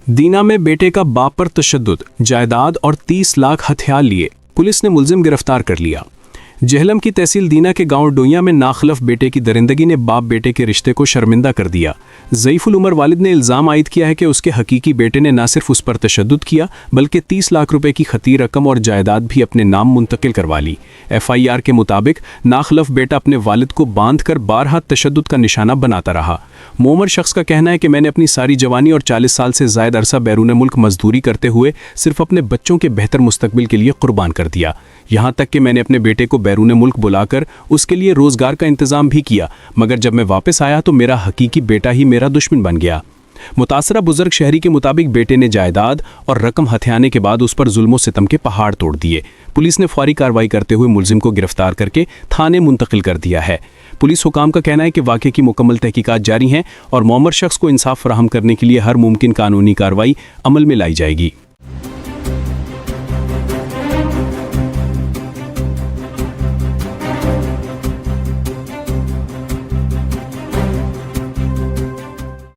दीना में बेटे का बाप पर तशद्दुद, जायदाद और 30 लाख हथियार लिए पुलिस ने मुलजिम गिरफ्तार कर लिया। जहलम की तहसील दीना के गांव डोइया में नाखलफ बेटे की दरिंदगी ने बाप बेटे के रिश्ते को शर्मिंदा कर दिया। ज़ईफुल उमर वालिद ने इल्ज़ाम आयद किया है कि उसके हकीकी बेटे ने न सिर्फ उस पर तशद्दुद किया बल्कि 30 लाख रुपए की खती रकम और जायदाद भी अपने नाम मुंतकिल करवा ली। FIR के मुताबिक नाखलफ बेटा अपने वालिद को बांधकर बारहा तशद्दुद का निशाना बनाता रहा। मोमर शख्स का कहना है कि मैंने अपनी सारी जवानी और 40 साल से ज़ायद अरसा बैरून मुल्क मजदूरी करते हुए सिर्फ अपने बच्चों के बेहतर मुस्तकबिल के लिए कुर्बान कर दिया। यहाँ तक कि मैंने अपने बेटे को बैरून मुल्क बुलाकर उसके लिए रोज़गार का इंतज़ाम भी किया, मगर जब मैं वापस आया तो मेरा हकीकी बेटा ही मेरा दुश्मन बन गया। मुतासरा बुजुर्ग शहरी के मुताबिक बेटे ने जायदाद और रकम हथियाने के बाद उस पर जुल्म सितम के पहाड़ तोड़ दिए। पुलिस ने फौरी कार्रवाई करते हुए मुलजिम को गिरफ्तार करके थाने मुंतकिल कर दिया है। पुलिस हुकाम का कहना है कि वाक़े की मुकम्मल तहकीकात जारी हैं और मोमर शख्स को इंसाफ फराहम करने के लिए हर मुमकिन कानूनी कार्रवाई अमल में लाई जाएगी।